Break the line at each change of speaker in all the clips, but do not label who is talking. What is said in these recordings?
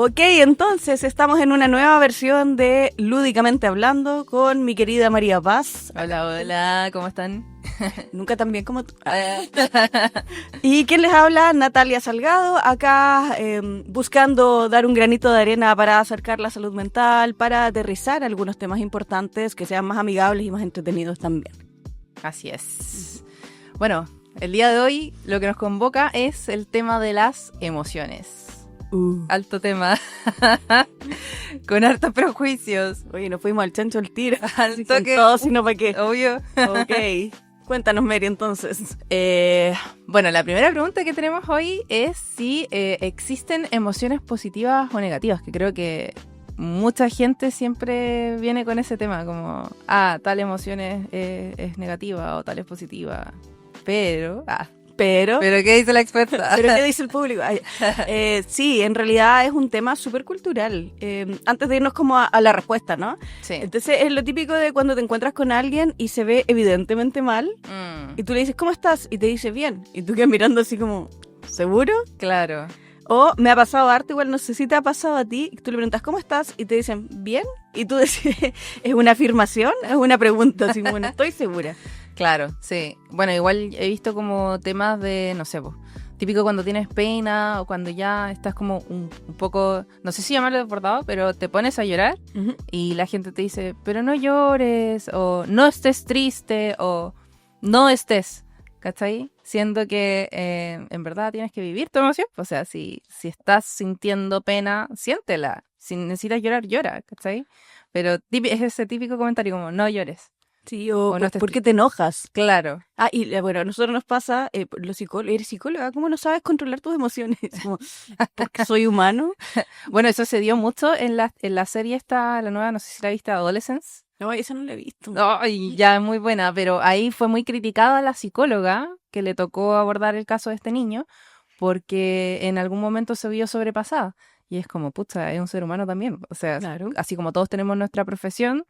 Ok, entonces estamos en una nueva versión de Lúdicamente Hablando con mi querida María Paz.
Hola, hola, ¿cómo están?
Nunca tan bien como tú. Y quien les habla, Natalia Salgado, acá buscando dar un granito de arena para acercar la salud mental, para aterrizar algunos temas importantes que sean más amigables y más entretenidos también.
Así es. Bueno, el día de hoy lo que nos convoca es el tema de las emociones. Alto tema. Con hartos prejuicios.
Oye, nos fuimos al chancho al tiro.
Al
Con
toque.
todo, sino para qué.
Obvio.
Ok. Cuéntanos, Mary, entonces.
Bueno, la primera pregunta que tenemos hoy es si existen emociones positivas o negativas, que creo que mucha gente siempre viene con ese tema, como, tal emoción es negativa o tal es positiva, pero ¿qué dice la experta?
¿Pero qué dice el público? Sí, en realidad es un tema súper cultural. Antes de irnos como a la respuesta, ¿no?
Sí.
Entonces es lo típico de cuando te encuentras con alguien y se ve evidentemente mal y tú le dices, ¿cómo estás? Y te dice, bien. Y tú quedas mirando así como, ¿seguro?
Claro.
O me ha pasado harto, igual no sé si te ha pasado a ti, tú le preguntas, ¿cómo estás? Y te dicen, bien. Y tú decís, ¿es una afirmación? Es una pregunta, así como, no estoy segura.
Claro, sí. Bueno, igual he visto como temas de, no sé, típico cuando tienes pena o cuando ya estás como un poco, no sé si llamarlo desbordado, pero te pones a llorar y la gente te dice, pero no llores, o no estés triste, o no estés, ¿cachai? Siendo que en verdad tienes que vivir tu emoción. O sea, si estás sintiendo pena, siéntela. Si necesitas llorar, llora, ¿cachai? Pero es ese típico comentario como, no llores.
Sí, o
no
¿por qué te enojas?
Claro.
Y bueno, a nosotros nos pasa, los psicólogos, eres psicóloga, ¿cómo no sabes controlar tus emociones? Como, porque soy humano.
Bueno, eso se dio mucho en la serie esta, la nueva, no sé si la viste, Adolescence.
No, esa no la he visto.
Ay, ya es muy buena, pero ahí fue muy criticada la psicóloga que le tocó abordar el caso de este niño porque en algún momento se vio sobrepasada. Y es como, pucha, es un ser humano también. O sea,
Claro.
así como todos tenemos nuestra profesión,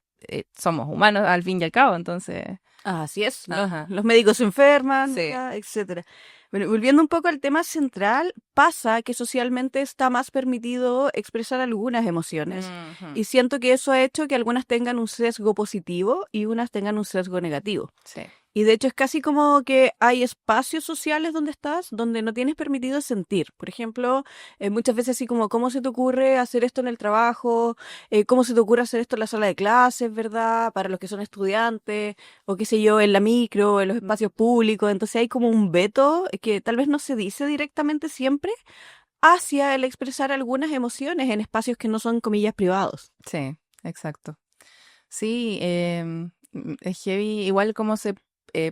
somos humanos al fin y al cabo, entonces...
Así es,
Ajá.
los médicos se enferman,
Sí.
etcétera. Bueno, volviendo un poco al tema central, pasa que socialmente está más permitido expresar algunas emociones.
Ujú.
Y siento que eso ha hecho que algunas tengan un sesgo positivo y unas tengan un sesgo negativo.
Sí.
Y de hecho es casi como que hay espacios sociales donde estás, donde no tienes permitido sentir. Por ejemplo, muchas veces así como, ¿cómo se te ocurre hacer esto en el trabajo? ¿Cómo se te ocurre hacer esto en la sala de clases, verdad? Para los que son estudiantes, o qué sé yo, en la micro, en los espacios públicos. Entonces hay como un veto que tal vez no se dice directamente siempre hacia el expresar algunas emociones en espacios que no son, comillas, privados.
Sí, exacto. Sí, es heavy, igual como se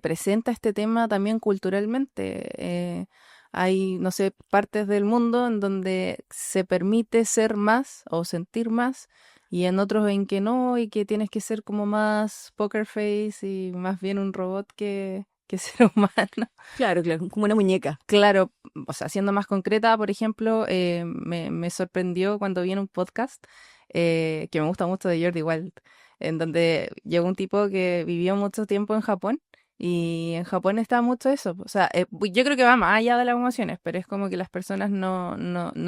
presenta este tema también culturalmente. Hay, no sé, partes del mundo en donde se permite ser más o sentir más y en otros en que no y que tienes que ser como más poker face y más bien un robot que ser humano.
Claro, claro, como una muñeca.
Claro, o sea, siendo más concreta, por ejemplo, me sorprendió cuando vi en un podcast que me gusta mucho de Jordi Wild, en donde llegó un tipo que vivió mucho tiempo en Japón y en Japón está mucho eso. O sea, yo creo que va más allá de las emociones, pero es como que las personas no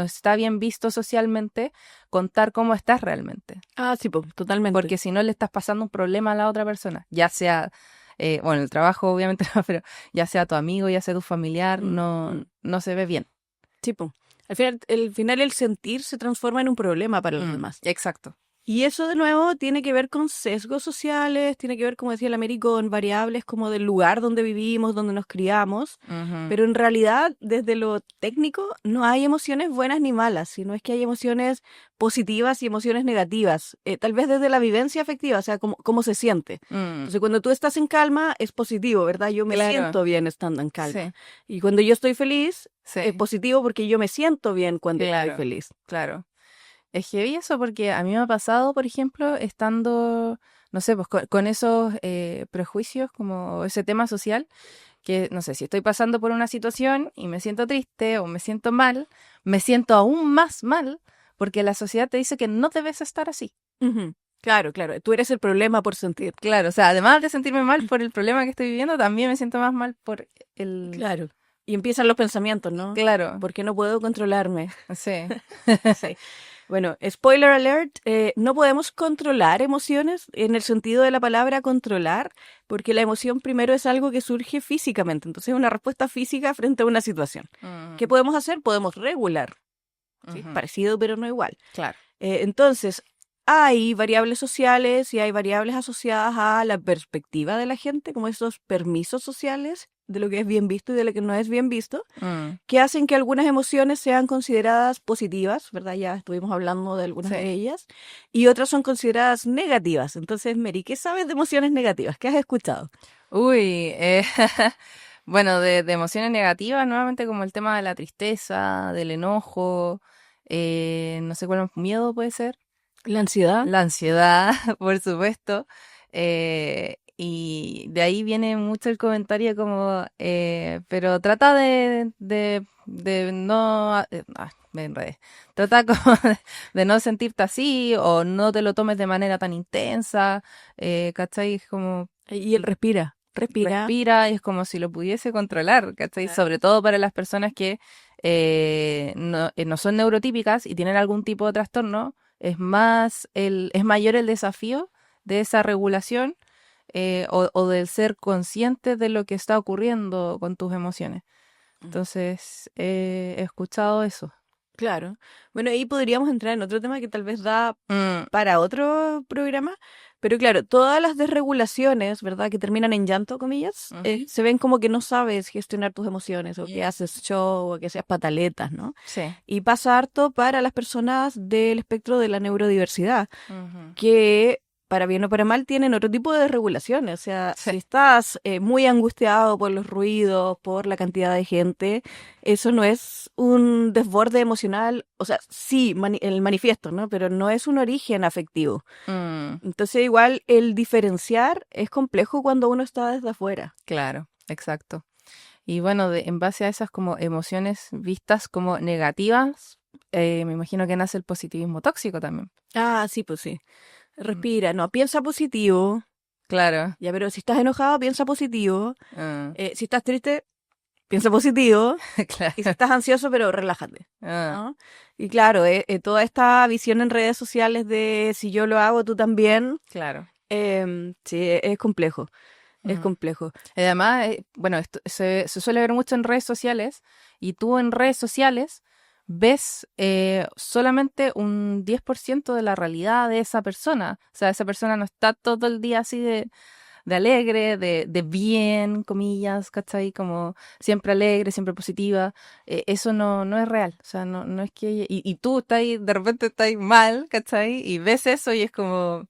está bien visto socialmente contar cómo estás realmente.
Ah, sí, pues, totalmente.
Porque si no le estás pasando un problema a la otra persona, ya sea, bueno, el trabajo obviamente no, pero ya sea tu amigo, ya sea tu familiar, no se ve bien.
Sí, po. Al final el sentir se transforma en un problema para los demás.
Exacto.
Y eso de nuevo tiene que ver con sesgos sociales, tiene que ver, como decía el Américo, con variables como del lugar donde vivimos, donde nos criamos. Pero en realidad, desde lo técnico, no hay emociones buenas ni malas, sino es que hay emociones positivas y emociones negativas. Tal vez desde la vivencia afectiva, o sea, cómo se siente. Entonces, cuando tú estás en calma, es positivo, ¿verdad? Yo me siento bien estando en calma.
Sí.
Y cuando yo estoy feliz,
Sí.
es positivo porque yo me siento bien cuando estoy feliz.
Claro. Es heavy eso porque a mí me ha pasado, por ejemplo, estando, no sé, pues con esos prejuicios, como ese tema social, que no sé, si estoy pasando por una situación y me siento triste o me siento mal, me siento aún más mal porque la sociedad te dice que no debes estar así.
Claro, claro, tú eres el problema por sentir.
Claro, o sea, además de sentirme mal por el problema que estoy viviendo, también me siento más mal por el...
Claro. Y empiezan los pensamientos, ¿no?
Claro.
Porque no puedo controlarme.
Sí.
Sí. Bueno, spoiler alert, no podemos controlar emociones en el sentido de la palabra controlar, porque la emoción primero es algo que surge físicamente, entonces es una respuesta física frente a una situación. ¿Qué podemos hacer? Podemos regular, ¿sí? Parecido pero no igual.
Claro.
Entonces, hay variables sociales y hay variables asociadas a la perspectiva de la gente, como esos permisos sociales de lo que es bien visto y de lo que no es bien visto, que hacen que algunas emociones sean consideradas positivas, ¿verdad? Ya estuvimos hablando de algunas de ellas, y otras son consideradas negativas. Entonces, Mary, ¿qué sabes de emociones negativas? ¿Qué has escuchado?
Uy, bueno, de emociones negativas, nuevamente como el tema de la tristeza, del enojo, no sé cuál más, miedo puede ser.
La ansiedad.
La ansiedad, por supuesto. Y de ahí viene mucho el comentario como, pero trata de no, me enredé. Trata como de no sentirte así o no te lo tomes de manera tan intensa, ¿cachai? Es como...
Y él respira.
Respira y es como si lo pudiese controlar, ¿cachai? Sobre todo para las personas que no son neurotípicas y tienen algún tipo de trastorno, es mayor el desafío de esa regulación o del ser consciente de lo que está ocurriendo con tus emociones. Entonces, he escuchado eso.
Claro. Bueno, ahí podríamos entrar en otro tema que tal vez da para otro programa, pero claro, todas las desregulaciones, ¿verdad? Que terminan en llanto, comillas, se ven como que no sabes gestionar tus emociones o que haces show o que seas pataletas, ¿no?
Sí.
Y pasa harto para las personas del espectro de la neurodiversidad, que para bien o para mal tienen otro tipo de desregulaciones. O sea, si estás muy angustiado por los ruidos, por la cantidad de gente, eso no es un desborde emocional, o sea, sí, el manifiesto, ¿no? Pero no es un origen afectivo. Entonces, igual, el diferenciar es complejo cuando uno está desde afuera.
Claro, exacto. Y bueno, en base a esas como emociones vistas como negativas, me imagino que nace el positivismo tóxico también.
Ah, sí, pues sí. Respira, no, piensa positivo.
Claro.
Ya, pero si estás enojado, piensa positivo. Si estás triste, piensa positivo.
Claro.
Y si estás ansioso, pero relájate. ¿No? Y claro, toda esta visión en redes sociales de si yo lo hago, tú también.
Claro.
Sí, es complejo. Es complejo.
Además, bueno, esto se suele ver mucho en redes sociales y tú en redes sociales ves solamente un 10% de la realidad de esa persona. O sea, esa persona no está todo el día así de alegre, de bien, comillas, ¿cachai? Como siempre alegre, siempre positiva. Eso no es real. O sea, no es que... Y tú estás ahí, de repente estás ahí mal, ¿cachai? Y ves eso y es como...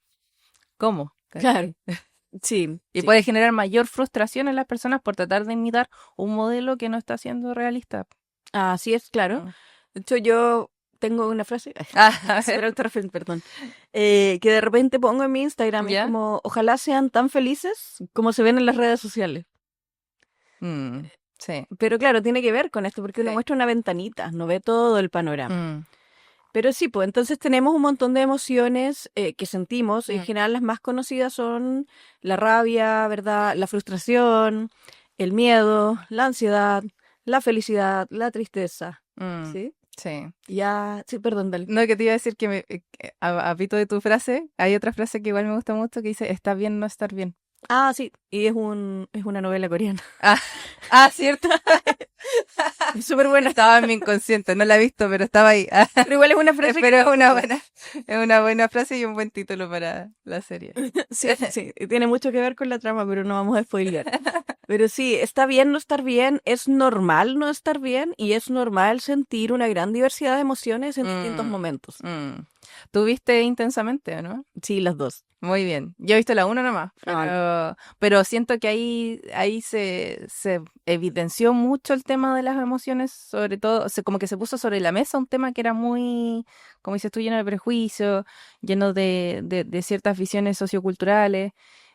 ¿Cómo?
¿Cachai? Claro. Sí.
Y puede generar mayor frustración en las personas por tratar de imitar un modelo que no está siendo realista.
Así es, claro. De hecho, yo tengo una frase, perdón, que de repente pongo en mi Instagram, es como, ojalá sean tan felices como se ven en las redes sociales.
Sí.
Pero claro, tiene que ver con esto, porque uno muestra una ventanita, no ve todo el panorama. Pero sí, pues entonces tenemos un montón de emociones que sentimos. En general las más conocidas son la rabia, ¿verdad? La frustración, el miedo, la ansiedad, la felicidad, la tristeza. ¿Sí?
Sí.
Ya, sí, perdón, dale.
No, que te iba a decir que a pito de tu frase, hay otra frase que igual me gusta mucho que dice, está bien no estar bien.
Ah, sí, y es una novela coreana.
¿Cierto?
Es súper buena.
Estaba en mi inconsciente, no la he visto, pero estaba ahí.
Pero igual es una frase.
Pero es una buena frase y un buen título para la serie.
Sí, tiene mucho que ver con la trama, pero no vamos a spoilear. Pero sí, está bien no estar bien, es normal no estar bien y es normal sentir una gran diversidad de emociones en distintos momentos.
¿Tú viste Intensamente o no?
Sí, las dos.
Muy bien. Yo he visto la una nomás, pero siento que ahí se evidenció mucho el tema de las emociones, sobre todo, como que se puso sobre la mesa un tema que era muy, como dices tú, lleno de prejuicios, lleno de ciertas visiones socioculturales.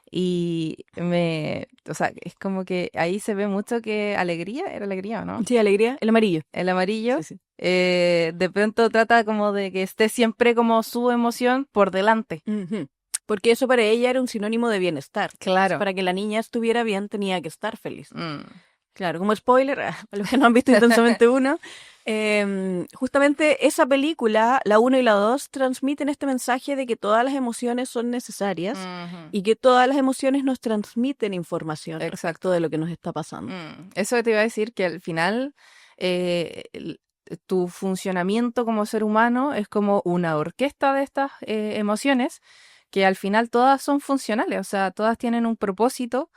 Y o sea, es como que ahí se ve mucho que ¿era alegría o no?
Sí, alegría, el amarillo.
El amarillo,
sí.
De pronto trata como de que esté siempre como su emoción por delante.
Porque eso para ella era un sinónimo de bienestar.
Claro.
Para que la niña estuviera bien tenía que estar feliz. Claro, como spoiler, a los que no han visto Intensamente uno, Justamente esa película, la uno y la 2, transmiten este mensaje de que todas las emociones son necesarias
Ujú.
y que todas las emociones nos transmiten información respecto
Exacto.
de lo que nos está pasando.
Eso te iba a decir que al final tu funcionamiento como ser humano es como una orquesta de estas emociones que al final todas son funcionales, o sea, todas tienen un propósito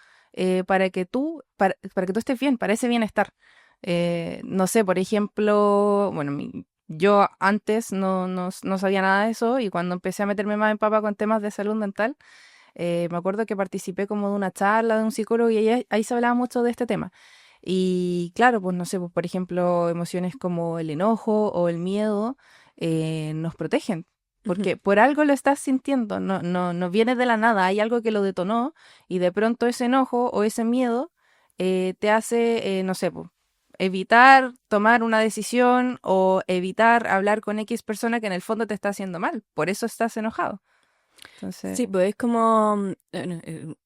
para que tú estés bien, para ese bienestar. No sé, por ejemplo, bueno, yo antes no sabía nada de eso y cuando empecé a meterme más en papa con temas de salud mental, me acuerdo que participé como de una charla de un psicólogo y ahí se hablaba mucho de este tema. Y claro, pues no sé, pues por ejemplo, emociones como el enojo o el miedo nos protegen.
Ujú.
Porque por algo lo estás sintiendo, no viene de la nada, hay algo que lo detonó y de pronto ese enojo o ese miedo te hace, no sé, pues, evitar tomar una decisión o evitar hablar con X persona que en el fondo te está haciendo mal. Por eso estás enojado. Entonces,
Sí, pues es como un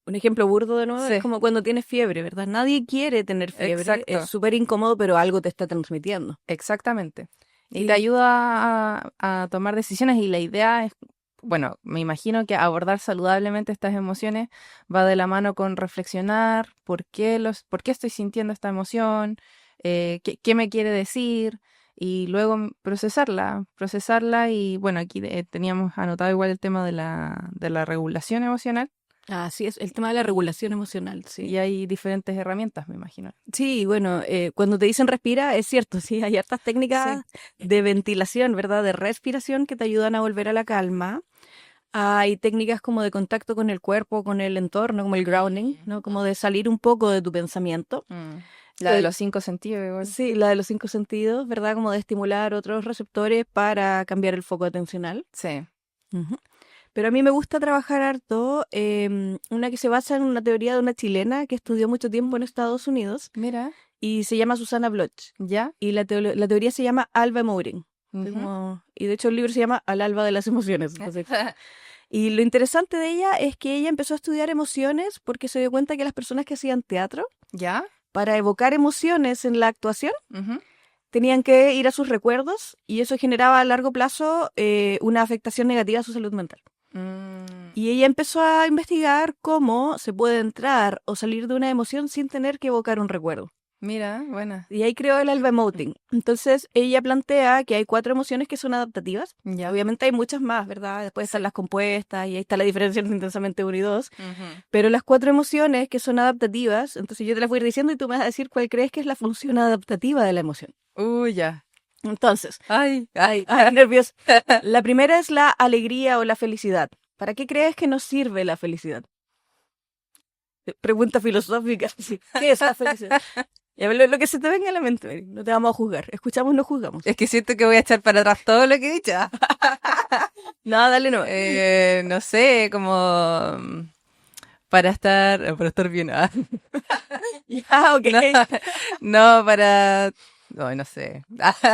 ejemplo burdo de nuevo, es
sí,
como cuando tienes fiebre, ¿verdad? Nadie quiere tener fiebre, es
exacto.
súper incómodo, pero algo te está transmitiendo.
Exactamente. Y te
Y
ayuda a tomar decisiones y la idea es, bueno, me imagino que abordar saludablemente estas emociones va de la mano con reflexionar por qué estoy sintiendo esta emoción, qué me quiere decir y luego procesarla y bueno, aquí teníamos anotado igual el tema de la regulación emocional
así es, el tema de la regulación emocional,
y
sí.
hay diferentes herramientas, me imagino.
Sí, bueno, cuando te dicen respira, es cierto, sí, hay hartas
Sí.
técnicas de ventilación, ¿verdad? De respiración que te ayudan a volver a la calma. Hay técnicas como de contacto con el cuerpo, con el entorno, como el grounding, ¿no? Como de salir un poco de tu pensamiento.
Mm. La de
Eh,
los 5 sentidos igual.
sí, la de los cinco sentidos, ¿verdad? Como de estimular otros receptores para cambiar el foco atencional.
Sí.
Ujú. Pero a mí me gusta trabajar harto, una que se basa en una teoría de una chilena que estudió mucho tiempo en Estados Unidos
Mira,
y se llama Susana Bloch.
ya.
Y la teoría se llama Alba Emoting.
Ujú.
Y de hecho el libro se llama Al alba de las emociones. Entonces, y lo interesante de ella es que ella empezó a estudiar emociones porque se dio cuenta que las personas que hacían teatro,
¿Ya?
para evocar emociones en la actuación,
Ujú.
tenían que ir a sus recuerdos y eso generaba a largo plazo una afectación negativa a su salud mental.
Mm,
Y ella empezó a investigar cómo se puede entrar o salir de una emoción sin tener que evocar un recuerdo.
mira, buena.
Y ahí creó el alba emoting. Entonces ella plantea que hay 4 emociones que son adaptativas.
Ya.
Obviamente hay muchas más, ¿verdad? Después están
Sí.
las compuestas y ahí está la diferencia entre intensamente uno y dos.
Ujú.
Pero las 4 emociones que son adaptativas, entonces yo te las voy a ir diciendo y tú me vas a decir cuál crees que es la función adaptativa de la emoción.
Ya.
Entonces,
Ay, ay.
ay, nervios. La primera es la alegría o la felicidad. ¿Para qué crees que nos sirve la felicidad? Pregunta filosófica. Sí. ¿Qué es la felicidad? Ya, lo que se te venga a la mente, Mary, no te vamos a juzgar. Escuchamos, no juzgamos.
Es que siento que voy a echar para atrás todo lo que he dicho.
No, dale no.
No sé, como para estar bien.
Ya, ok.
No, no, no, no sé.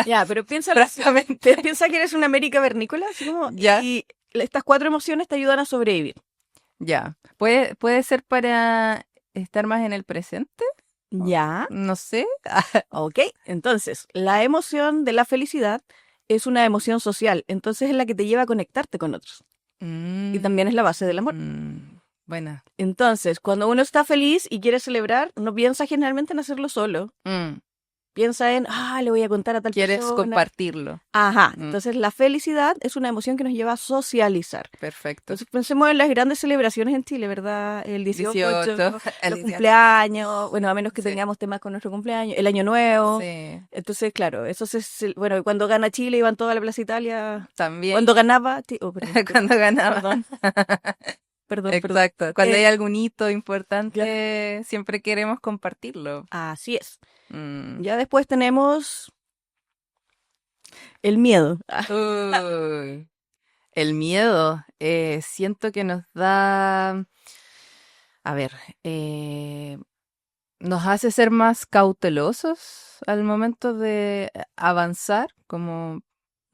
Ya, pero piensa,
Francamente.
piensa que eres una América vernícola, así como,
Ya,
y estas 4 emociones te ayudan a sobrevivir.
ya. ¿Puede ser para estar más en el presente?
Ya,
No sé.
ok. Entonces, la emoción de la felicidad es una emoción social, entonces es la que te lleva a conectarte con otros. Y
Mm,
también es la base del amor.
buena.
Entonces, cuando uno está feliz y quiere celebrar, no piensa generalmente en hacerlo solo.
Mm,
Piensa en, le voy a contar a tal
¿Quieres
persona.
compartirlo?
Ajá.
Mm,
Entonces, la felicidad es una emoción que nos lleva a socializar.
perfecto.
Entonces, pensemos en las grandes celebraciones en Chile, ¿verdad? El 18,
18, el
los
18.
cumpleaños, bueno, a menos que
Sí,
tengamos temas con nuestro cumpleaños, el Año Nuevo.
sí,
Entonces, claro, bueno, cuando gana Chile iban toda la Plaza Italia.
también
Cuando ganaba, oh, perdón,
cuando ganaba.
perdón, perdón.
Exacto, cuando hay algún hito
Ya,
importante, siempre queremos compartirlo.
así es.
Mm.
Ya después tenemos el miedo.
Uy, el miedo, siento que nos da, a ver, nos hace ser más cautelosos al momento de avanzar, como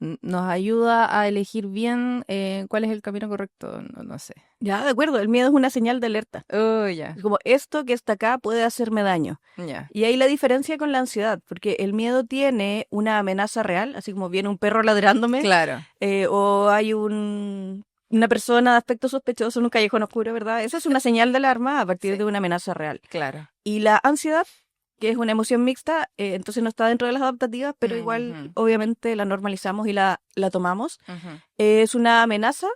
nos ayuda a elegir bien cuál es el camino correcto, no sé.
Ya, de acuerdo, el miedo es una señal de alerta.
Oh, ya.
Es como esto que está acá puede hacerme daño.
Ya.
Y ahí la diferencia con la ansiedad, porque el miedo tiene una amenaza real, así como viene un perro ladrándome,
Claro.
o hay una persona de aspecto sospechoso en un callejón oscuro, ¿verdad? Esa es una señal de alarma a partir
Sí.
de una amenaza real.
Claro.
Y la ansiedad, que es una emoción mixta, entonces no está dentro de las adaptativas, pero igual obviamente la normalizamos y la tomamos. Es una amenaza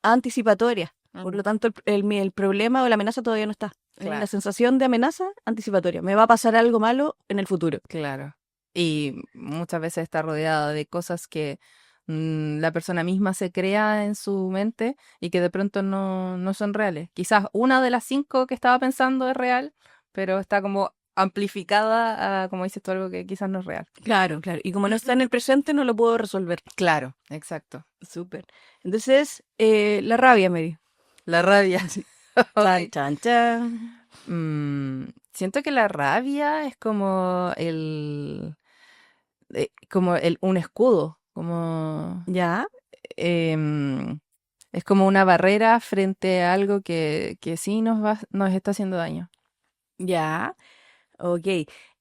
anticipatoria. Por lo tanto, el problema o la amenaza todavía no está.
Claro.
La sensación de amenaza anticipatoria. Me va a pasar algo malo en el futuro.
Claro. Y muchas veces está rodeada de cosas que la persona misma se crea en su mente y que de pronto no son reales. Quizás una de las 5 que estaba pensando es real, pero está como amplificada a, como dices tú, algo que quizás no es real.
Claro, claro. Y como no está en el presente, no lo puedo resolver.
Claro, exacto.
Súper. Entonces, la rabia, Mary.
La rabia.
Chan, chan, chan.
Siento que la rabia es como un escudo, como
¿Ya?
es como una barrera frente a algo que sí nos está haciendo daño.
Ya. Ok.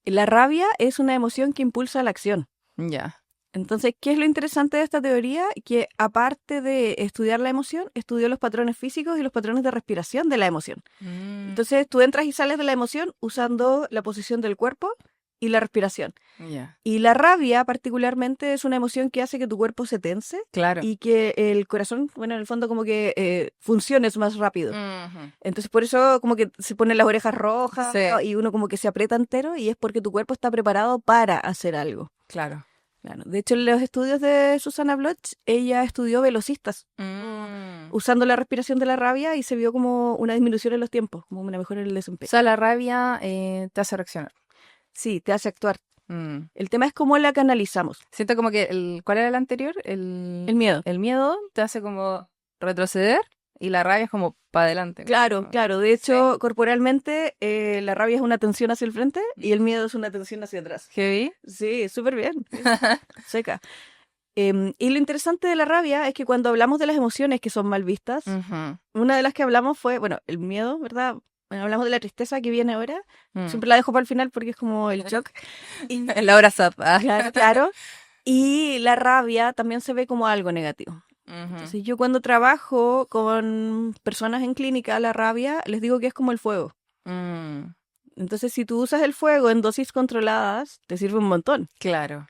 La rabia es una emoción que impulsa la acción.
Ya.
Entonces, ¿qué es lo interesante de esta teoría? Que aparte de estudiar la emoción, estudió los patrones físicos y los patrones de respiración de la emoción. Entonces, tú entras y sales de la emoción usando la posición del cuerpo y la respiración.
Ya.
Y la rabia, particularmente, es una emoción que hace que tu cuerpo se tense
Claro.
y que el corazón, bueno, en el fondo como que funcione más rápido. Entonces, por eso como que se ponen las orejas rojas,
Sí.
y uno como que se aprieta entero y es porque tu cuerpo está preparado para hacer algo.
Claro.
Claro. De hecho, en los estudios de Susanna Bloch, ella estudió velocistas usando la respiración de la rabia y se vio como una disminución en los tiempos, como una mejora en el
O
desempeño.
sea, la rabia te hace reaccionar.
Sí, te hace actuar. El tema es cómo la canalizamos.
Siento como que ¿cuál era el anterior?
El miedo.
El miedo te hace como retroceder y la rabia es como para adelante.
Claro, claro. De hecho, corporalmente, la rabia es una tensión hacia el frente y el miedo es una tensión hacia atrás.
¿Heavy?
Sí, súper bien. Seca. Y lo interesante de la rabia es que cuando hablamos de las emociones que son mal vistas, una de las que hablamos fue, bueno, el miedo, ¿verdad? Bueno, hablamos de la tristeza que viene ahora. Siempre la dejo para el final porque es como el shock.
En la hora sad.
Claro, claro. Y la rabia también se ve como algo negativo. Entonces yo cuando trabajo con personas en clínica, la rabia, les digo que es como el fuego. Entonces si tú usas el fuego en dosis controladas, te sirve un montón.
Claro.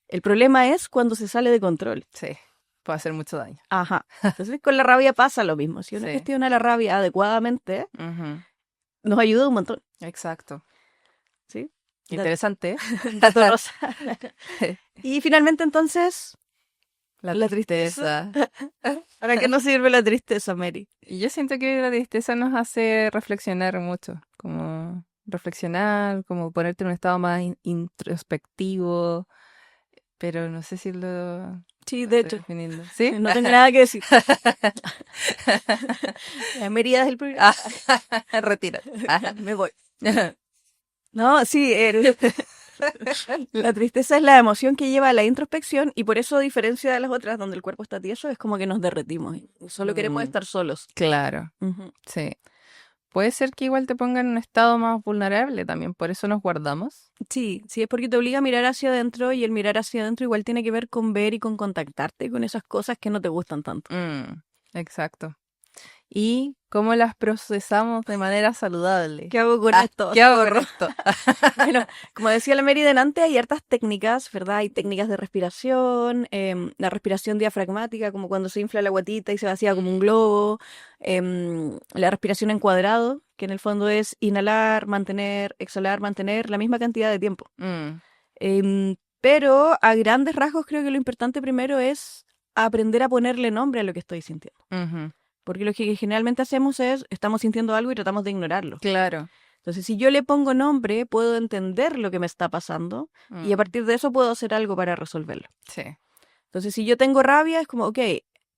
El problema es cuando se sale de control.
Sí, puede hacer mucho daño.
Ajá. Entonces con la rabia pasa lo mismo. Si uno
Sí.
gestiona la rabia adecuadamente, nos ayuda un montón.
Exacto.
¿Sí?
Interesante.
Dato rosa. Y finalmente entonces,
La tristeza.
¿para qué nos sirve la tristeza, Mary?
Y yo siento que la tristeza nos hace reflexionar mucho, como reflexionar, como ponerte en un estado más introspectivo, pero no sé si lo
Sí, de hecho.
estoy definiendo. ¿Sí?
No tengo nada que decir. La Mérida es el programa.
Retírate.
Me voy. No, sí, la tristeza es la emoción que lleva a la introspección y por eso, a diferencia de las otras donde el cuerpo está tieso, es como que nos derretimos y solo queremos estar solos.
Claro, sí. Puede ser que igual te ponga en un estado más vulnerable también, por eso nos guardamos.
Sí, sí, es porque te obliga a mirar hacia adentro y el mirar hacia adentro igual tiene que ver con ver y con contactarte con esas cosas que no te gustan tanto.
Exacto. Y cómo las procesamos de manera saludable.
¿Qué hago con esto?
¿Qué hago con esto?
Bueno, como decía la Mary delante, hay hartas técnicas, ¿verdad? Hay técnicas de respiración, la respiración diafragmática, como cuando se infla la guatita y se vacía como un globo, la respiración en cuadrado, que en el fondo es inhalar, mantener, exhalar, mantener la misma cantidad de tiempo. Pero a grandes rasgos creo que lo importante primero es aprender a ponerle nombre a lo que estoy sintiendo. Porque lo que generalmente hacemos es, estamos sintiendo algo y tratamos de ignorarlo.
Claro.
Entonces, si yo le pongo nombre, puedo entender lo que me está pasando y a partir de eso puedo hacer algo para resolverlo.
Sí.
Entonces, si yo tengo rabia, es como, ok,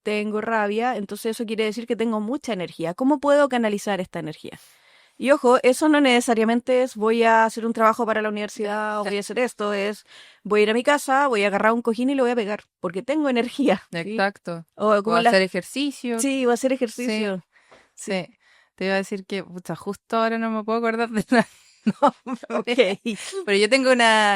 tengo rabia, entonces eso quiere decir que tengo mucha energía. ¿Cómo puedo canalizar esta energía? Y ojo, eso no necesariamente es voy a hacer un trabajo para la universidad o voy a hacer esto, es voy a ir a mi casa, voy a agarrar un cojín y lo voy a pegar, porque tengo energía, ¿sí?
Exacto.
O
O
como
hacer ejercicio.
sí, voy a hacer
Sí,
ejercicio. Sí.
sí. Te iba a decir que, pucha, justo ahora no me puedo acordar de la nombre.
Ok.
Pero yo tengo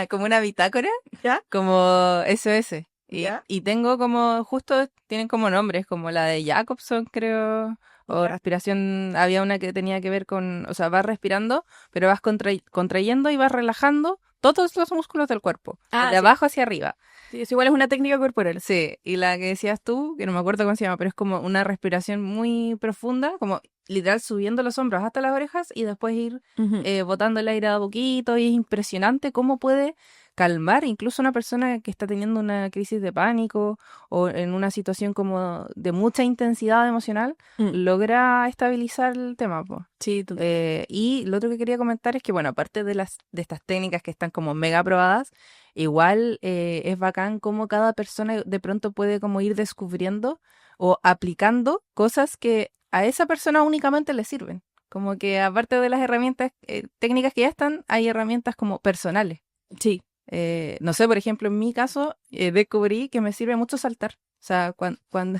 como una bitácora,
¿Ya?
como SOS.
¿Ya?
Y tengo como, justo tienen como nombres, como la de Jacobson, creo, o
¿Ya?
respiración, había una que tenía que ver con, o sea, vas respirando, pero vas contrayendo y vas relajando todos los músculos del cuerpo,
Ah,
de
sí.
abajo hacia arriba.
Sí, es igual es una técnica corporal.
Sí, y la que decías tú, que no me acuerdo cómo se llama, pero es como una respiración muy profunda, como literal subiendo los hombros hasta las orejas y después ir
Ujú.
botando el aire a poquito, y es impresionante cómo puede calmar incluso una persona que está teniendo una crisis de pánico o en una situación como de mucha intensidad emocional,
Mm.
logra estabilizar el tema, po.
Sí,
Y lo otro que quería comentar es que, bueno, aparte de estas técnicas que están como mega probadas, igual es bacán cómo cada persona de pronto puede como ir descubriendo o aplicando cosas que a esa persona únicamente le sirven. Como que aparte de las herramientas técnicas que ya están, hay herramientas como personales.
sí.
No sé, por ejemplo, en mi caso, descubrí que me sirve mucho saltar. O sea, cuando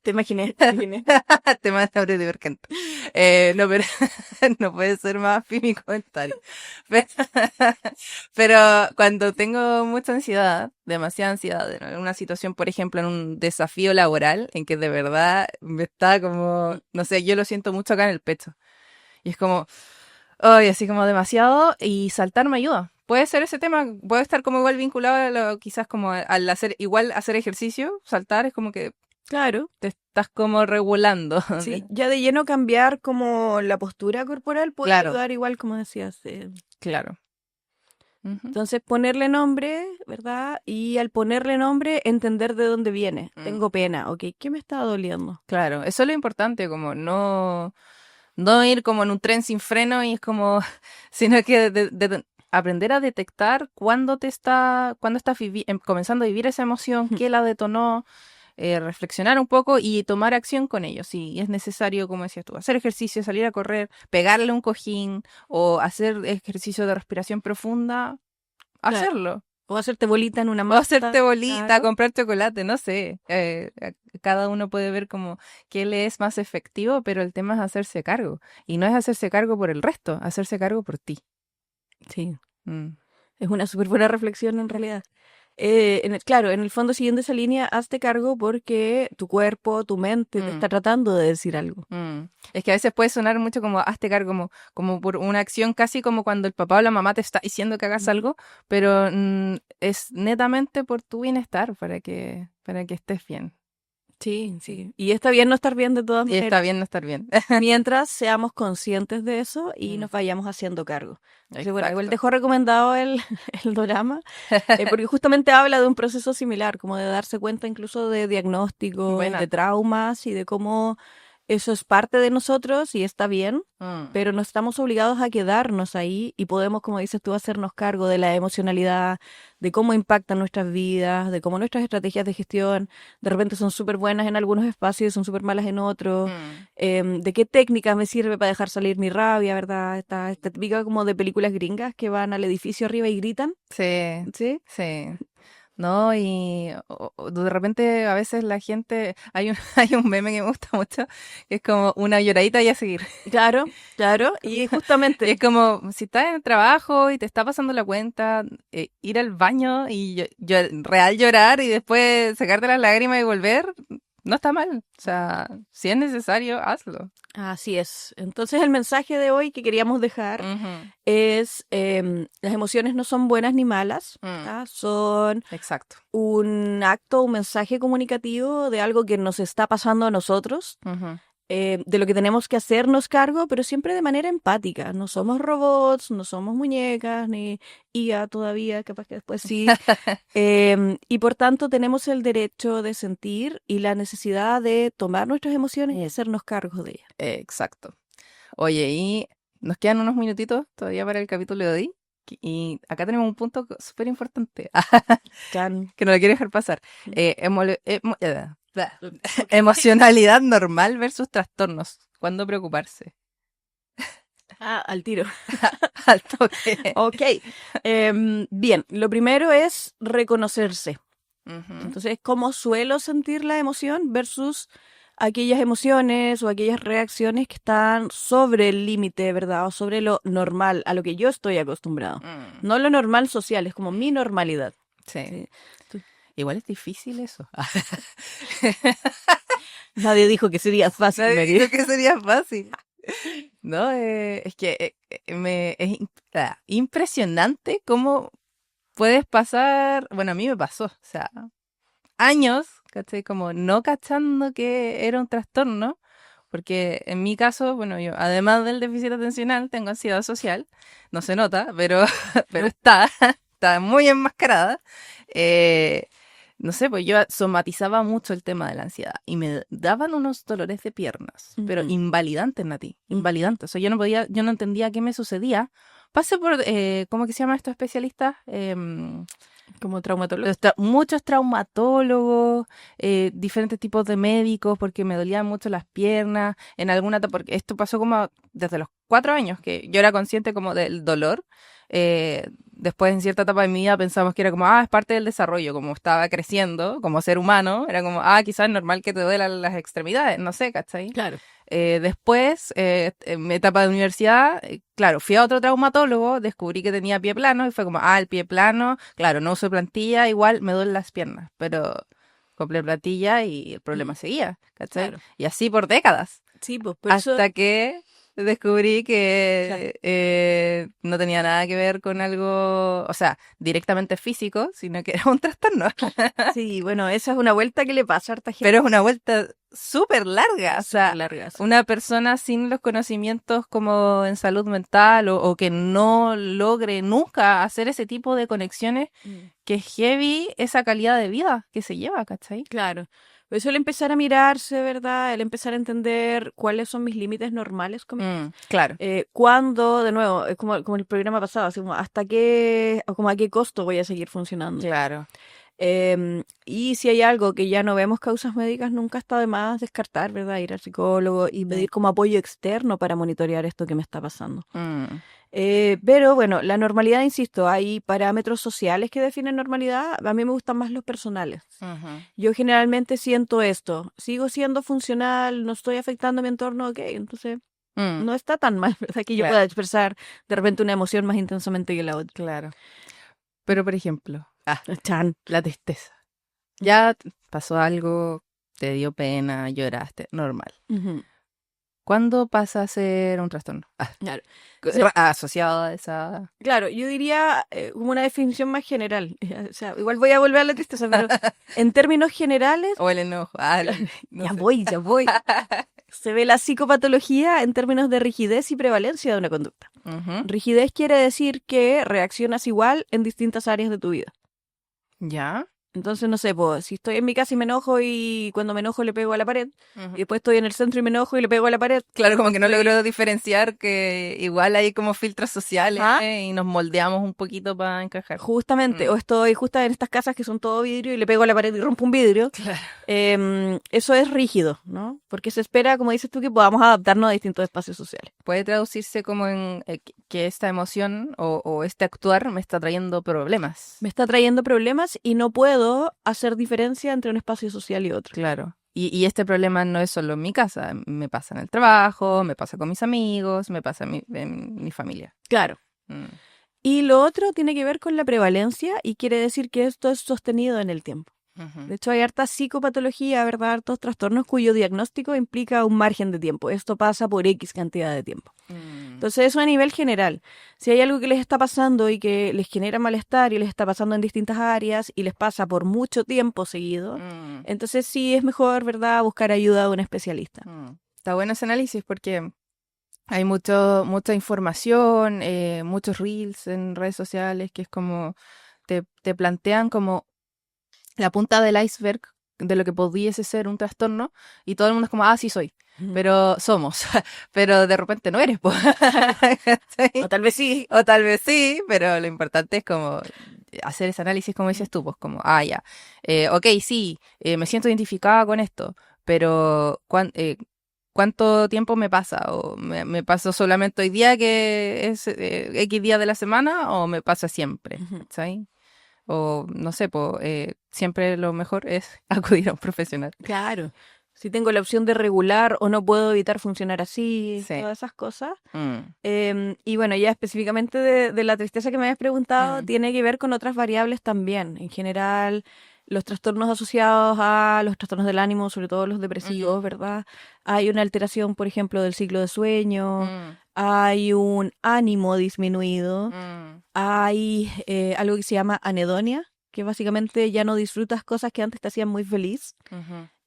Te imaginé, te imaginé.
te manda divergente. No, pero no puede ser más fin mi comentario. Pero, pero cuando tengo mucha ansiedad, demasiada ansiedad, en una situación, por ejemplo, en un desafío laboral, en que de verdad me está como, no sé, yo lo siento mucho acá en el pecho. Y es como, ay, así como demasiado, y saltar me ayuda. Puede ser ese tema, puede estar como igual vinculado quizás como al hacer, igual hacer ejercicio, saltar es como que
Claro.
te estás como regulando.
Sí, ya de lleno cambiar como la postura corporal puede
Claro,
ayudar igual, como decías.
claro. Ujú.
Entonces, ponerle nombre, ¿verdad? Y al ponerle nombre, entender de dónde viene.
Mm,
Tengo pena, ok, ¿qué me está doliendo?
claro, eso es lo importante, como no ir como en un tren sin freno y es como, sino que aprender a detectar cuándo estás comenzando a vivir esa emoción, qué la detonó, reflexionar un poco y tomar acción con ello. Si es necesario, como decías tú, hacer ejercicio, salir a correr, pegarle un cojín o hacer ejercicio de respiración profunda,
Claro.
hacerlo.
O hacerte bolita en una
O
manta.
hacerte bolita,
Claro.
comprar chocolate, no sé. Cada uno puede ver como qué le es más efectivo, pero el tema es hacerse cargo. Y no es hacerse cargo por el resto, hacerse cargo por ti.
Sí,
Mm,
es una súper buena reflexión en realidad. Claro, en el fondo, siguiendo esa línea, hazte cargo porque tu cuerpo, tu mente te
mm,
está tratando de decir algo.
Es que a veces puede sonar mucho como hazte cargo, como por una acción casi como cuando el papá o la mamá te está diciendo que hagas
Ujú.
algo, pero es netamente por tu bienestar, para que estés bien.
Sí, sí. Y está bien no estar bien de todas
Y está
maneras,
bien no estar bien.
mientras seamos conscientes de eso y
Mm,
nos vayamos haciendo cargo. Entonces, bueno, igual
exacto.
dejo recomendado el drama, porque justamente habla de un proceso similar, como de darse cuenta incluso de diagnósticos, de
Buena.
traumas y de cómo eso es parte de nosotros y está bien,
Mm,
pero no estamos obligados a quedarnos ahí y podemos, como dices tú, hacernos cargo de la emocionalidad, de cómo impactan nuestras vidas, de cómo nuestras estrategias de gestión de repente son súper buenas en algunos espacios y son súper malas en otros,
mm.
de qué técnica me sirve para dejar salir mi rabia, ¿verdad? Esta típica como de películas gringas que van al edificio arriba y gritan,
Sí,
¿sí?
sí. No, y de repente a veces la gente, hay un meme que me gusta mucho, que es como una lloradita y a seguir.
Claro, claro, y
Y es
justamente,
como, si estás en el trabajo y te está pasando la cuenta, ir al baño y real llorar y después sacarte las lágrimas y volver, no está mal. O sea, si es necesario, hazlo.
así es. Entonces el mensaje de hoy que queríamos dejar
Ujú,
es, las emociones no son buenas ni malas,
mm,
¿verdad? Son
exacto.
un acto, un mensaje comunicativo de algo que nos está pasando a nosotros,
Ujú.
de lo que tenemos que hacernos cargo, pero siempre de manera empática. No somos robots, no somos muñecas, ni IA todavía, capaz que después sí. Y por tanto tenemos el derecho de sentir y la necesidad de tomar nuestras emociones y hacernos cargo de ellas.
Exacto. Oye, y nos quedan unos minutitos todavía para el capítulo de hoy. Y acá tenemos un punto súper importante
Can.
que no lo quiero dejar pasar.
Mm.
Blah.
Ok.
Emocionalidad normal versus trastornos. ¿Cuándo preocuparse?
Ah, al tiro.
Al toque.
Ok. Bien, lo primero es reconocerse. Entonces, ¿cómo suelo sentir la emoción versus aquellas emociones o aquellas reacciones que están sobre el límite, ¿verdad? O sobre lo normal, a lo que yo estoy acostumbrado. No lo normal social, es como mi normalidad.
Sí.
¿Sí?
Igual es difícil eso.
Nadie dijo que sería fácil,
Nadie
Mary.
dijo que sería fácil. No, es que impresionante cómo puedes pasar, bueno, a mí me pasó, o sea, años, ¿cachai? Como no cachando que era un trastorno, porque en mi caso, bueno, yo además del déficit atencional tengo ansiedad social, no se nota, pero, pero está muy enmascarada. No sé, pues yo somatizaba mucho el tema de la ansiedad y me daban unos dolores de piernas, pero invalidantes, Nati, invalidantes. O sea, yo no entendía qué me sucedía. Pasé por, ¿cómo que se llaman estos especialistas?
Como traumatólogo.
Muchos traumatólogos, diferentes tipos de médicos, porque me dolían mucho las piernas. En alguna etapa, porque esto pasó como desde los 4 años, que yo era consciente como del dolor. Después, en cierta etapa de mi vida, pensamos que era como, es parte del desarrollo, como estaba creciendo como ser humano, era como, quizás es normal que te duelan las extremidades, no sé, ¿cachai?
Claro.
Después, en mi etapa de universidad, claro, fui a otro traumatólogo, descubrí que tenía pie plano y fue como, el pie plano, claro, no uso plantilla, igual me duelen las piernas, pero compré plantilla y el problema seguía, ¿cachai?
Claro.
Y así por décadas,
Sí, pues por eso...
hasta que descubrí que no tenía nada que ver con algo, o sea, directamente físico, sino que era un trastorno.
Sí, bueno, esa es una vuelta que le pasa a harta gente.
Pero es una vuelta súper larga, o sea,
Largas.
una persona sin los conocimientos como en salud mental o que no logre nunca hacer ese tipo de conexiones, que es heavy esa calidad de vida que se lleva, ¿cachai?
Claro. Por eso el empezar a mirarse, ¿verdad? El empezar a entender cuáles son mis límites normales.
Claro.
Cuándo, de nuevo, es como el programa pasado, así como hasta qué, o como a qué costo voy a seguir funcionando.
Claro.
Y si hay algo que ya no vemos causas médicas, nunca está de más descartar, ¿verdad? Ir al psicólogo y pedir como apoyo externo para monitorear esto que me está pasando. Pero bueno, la normalidad, insisto, hay parámetros sociales que definen normalidad. A mí me gustan más los personales. Yo generalmente siento esto. Sigo siendo funcional, no estoy afectando mi entorno, ok, entonces no está tan mal, ¿verdad? Que yo pueda expresar de repente una emoción más intensamente que la otra.
Claro. Pero, por ejemplo,
Chan.
la tristeza. Ya pasó algo, te dio pena, lloraste, normal. ¿Cuándo pasa a ser un trastorno?
Claro.
Asociado a esa...
Claro, yo diría como una definición más general. O sea, igual voy a volver a la tristeza, pero en términos generales...
O el enojo.
Ya voy. Se ve la psicopatología en términos de rigidez y prevalencia de una conducta. Rigidez quiere decir que reaccionas igual en distintas áreas de tu vida.
¿Ya?
Entonces, no sé, pues, si estoy en mi casa y me enojo y cuando me enojo le pego a la pared, y después estoy en el centro y me enojo y le pego a la pared.
Claro, como que no logro diferenciar que igual hay como filtros sociales y nos moldeamos un poquito para encajar.
Justamente, o estoy justo en estas casas que son todo vidrio y le pego a la pared y rompo un vidrio.
Claro.
Eso es rígido, ¿no? Porque se espera, como dices tú, que podamos adaptarnos a distintos espacios sociales.
Puede traducirse como en que esta emoción o este actuar me está trayendo problemas.
Me está trayendo problemas y no puedo hacer diferencia entre un espacio social y otro.
Claro. Y este problema no es solo en mi casa, me pasa en el trabajo, me pasa con mis amigos, me pasa en mi familia.
Claro. Y lo otro tiene que ver con la prevalencia y quiere decir que esto es sostenido en el tiempo. De hecho, hay harta psicopatología, ¿verdad? Hartos trastornos cuyo diagnóstico implica un margen de tiempo. Esto pasa por X cantidad de tiempo. Entonces, eso a nivel general. Si hay algo que les está pasando y que les genera malestar y les está pasando en distintas áreas y les pasa por mucho tiempo seguido, entonces sí es mejor, ¿verdad?, buscar ayuda de un especialista.
Está bueno ese análisis porque hay mucha información, muchos reels en redes sociales que es como te plantean como la punta del iceberg de lo que pudiese ser un trastorno y todo el mundo es como, sí soy, pero somos, pero de repente no eres,
O tal vez sí.
O tal vez sí, pero lo importante es como hacer ese análisis como dices tú, pues como, ok, sí, me siento identificada con esto, pero cuánto tiempo me pasa, o me paso solamente hoy día que es X día de la semana, o me pasa siempre, ¿sabes? O no sé, siempre lo mejor es acudir a un profesional.
Claro. Si tengo la opción de regular o no puedo evitar funcionar así,
Sí.
todas esas cosas. Y bueno, ya específicamente de la tristeza que me habías preguntado, tiene que ver con otras variables también. En general, los trastornos asociados a los trastornos del ánimo, sobre todo los depresivos, ¿verdad? Hay una alteración, por ejemplo, del ciclo de sueño, hay un ánimo disminuido, hay algo que se llama anedonia, que básicamente ya no disfrutas cosas que antes te hacían muy feliz.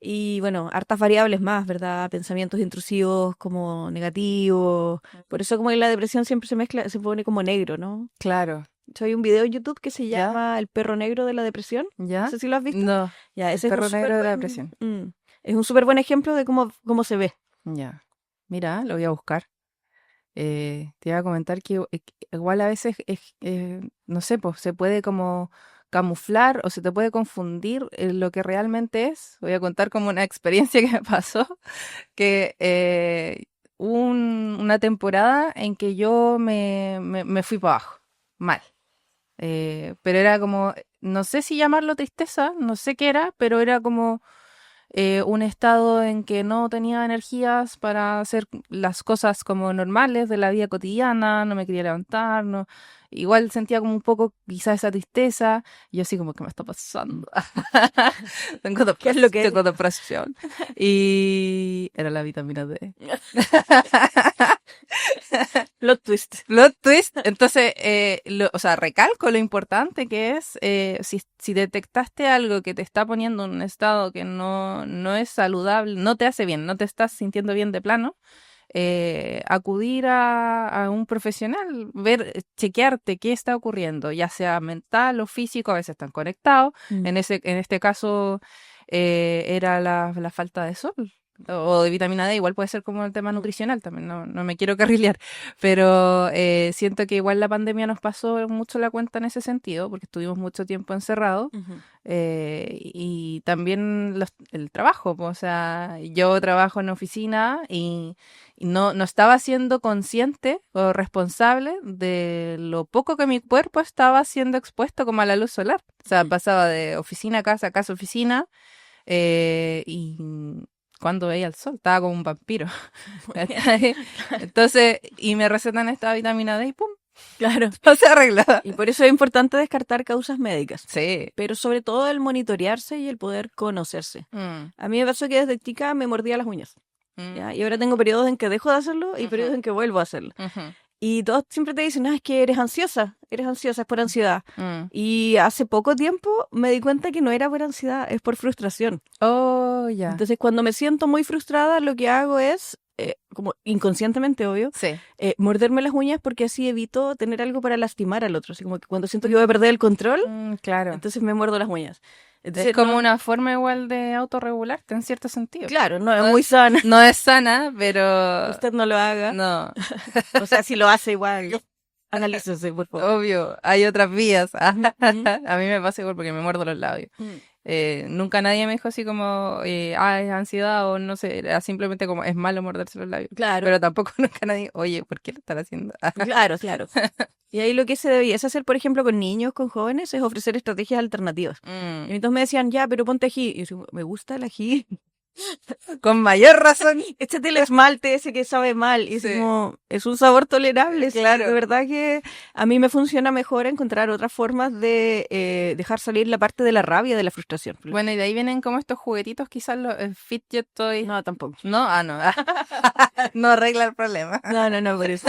Y bueno, hartas variables más, ¿verdad? Pensamientos intrusivos como negativos. Por eso como que la depresión siempre se mezcla, se pone como negro, ¿no?
Claro.
Hay un video en YouTube que se llama El perro negro de la depresión.
¿Ya?
No sé si lo has visto.
No.
Ya, ese
El perro
es un
negro de la
superbuen-
depresión.
Es un súper buen ejemplo de cómo se ve.
Ya. Mira, lo voy a buscar. Te iba a comentar que igual a veces, no sé, pues se puede como camuflar o se te puede confundir lo que realmente es. Voy a contar como una experiencia que me pasó, que hubo una temporada en que yo me fui para abajo, mal. Pero era como, no sé si llamarlo tristeza, no sé qué era, pero era como un estado en que no tenía energías para hacer las cosas como normales de la vida cotidiana, no me quería levantar, no. Igual sentía como un poco quizás esa tristeza, y yo así como, ¿qué me está pasando?
¿Qué es lo que es?
Tengo depresión. Y era la vitamina D.
Plot twist.
Plot twist. Entonces, o sea, recalco lo importante que es si detectaste algo que te está poniendo en un estado que no es saludable, no te hace bien, no te estás sintiendo bien de plano, acudir a un profesional, chequearte qué está ocurriendo, ya sea mental o físico, a veces están conectados. En este caso era la falta de sol. O de vitamina D, igual puede ser como el tema nutricional también, no me quiero carrilear, pero siento que igual la pandemia nos pasó mucho la cuenta en ese sentido, porque estuvimos mucho tiempo encerrados, y también el trabajo, pues, o sea, yo trabajo en oficina y no estaba siendo consciente o responsable de lo poco que mi cuerpo estaba siendo expuesto como a la luz solar, o sea, pasaba de oficina a casa, oficina, y cuando veía el sol, estaba como un vampiro. Entonces, y me recetan esta vitamina D y ¡pum!
Claro.
No se arregla.
Y por eso es importante descartar causas médicas.
Sí.
Pero sobre todo el monitorearse y el poder conocerse. A mí me pasó que desde chica me mordía las uñas. ¿Ya? Y ahora tengo periodos en que dejo de hacerlo y periodos en que vuelvo a hacerlo. Y todos siempre te dicen, es que eres ansiosa, es por ansiedad. Y hace poco tiempo me di cuenta que no era por ansiedad, es por frustración.
Oh, ya.
Entonces cuando me siento muy frustrada, lo que hago es, como inconscientemente obvio,
Sí.
morderme las uñas porque así evito tener algo para lastimar al otro. Así como que cuando siento que voy a perder el control,
claro.
entonces me muerdo las uñas. Entonces,
Es como una forma igual de autorregularte en cierto sentido.
Claro, no es muy sana.
No es sana, pero...
Usted no lo haga.
No.
O sea, si lo hace igual, analícese, por favor.
Obvio, hay otras vías. A mí me pasa igual porque me muerdo los labios. Nunca nadie me dijo así como, es ansiedad o no sé, era simplemente como, es malo morderse los labios.
Claro.
Pero tampoco nunca nadie, oye, ¿por qué lo están haciendo?
Claro. Y ahí lo que se debiese hacer, por ejemplo, con niños, con jóvenes, es ofrecer estrategias alternativas. Y entonces me decían, ya, pero ponte ají. Y yo digo, me gusta el ají.
Con mayor razón.
Échate el esmalte ese que sabe mal. Y
Sí.
es un sabor tolerable.
Claro.
De verdad que a mí me funciona mejor encontrar otras formas de dejar salir la parte de la rabia, de la frustración.
Bueno, y de ahí vienen como estos juguetitos, quizás los fidget toys.
No, tampoco.
No, no. No arregla el problema.
No, por eso.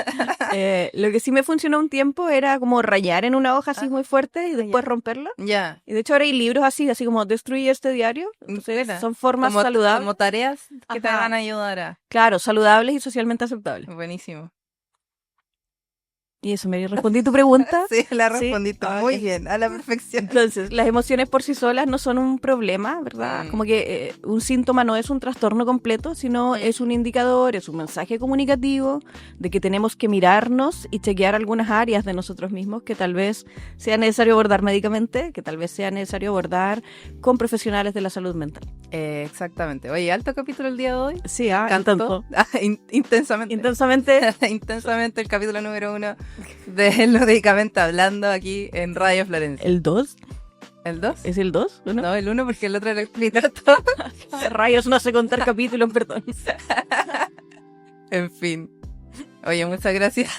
Lo que sí me funcionó un tiempo era como rayar en una hoja así muy fuerte y después romperla.
Ya.
Y de hecho ahora hay libros así como Destruye este diario. Entonces, son formas saludables.
Como tareas que te
Ajá.
van a ayudar. Claro, saludables y socialmente aceptables.
Buenísimo.
Buenísimo.
Y eso, me respondí tu pregunta.
Sí, la respondiste muy bien, a la perfección.
Entonces, las emociones por sí solas no son un problema, ¿verdad? Como que un síntoma no es un trastorno completo, sino es un indicador, es un mensaje comunicativo de que tenemos que mirarnos y chequear algunas áreas de nosotros mismos que tal vez sea necesario abordar médicamente, que tal vez sea necesario abordar con profesionales de la salud mental.
Exactamente. Oye, alto capítulo el día de hoy.
Sí,
Cantó intensamente. Intensamente el capítulo número 1 de Lúdicamente Hablando aquí en Radio Florencia.
¿El 2?
¿El 2?
¿Es el 2? ¿no?
No, el 1 porque el otro era explicar todo.
Rayos, no sé contar capítulos, perdón.
En fin. Oye, muchas gracias.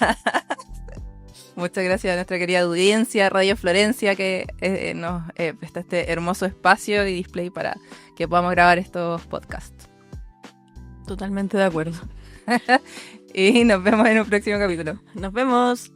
Muchas gracias a nuestra querida audiencia, Radio Florencia, que nos presta este hermoso espacio y display para que podamos grabar estos podcasts.
Totalmente de acuerdo.
Y nos vemos en un próximo capítulo.
Nos vemos.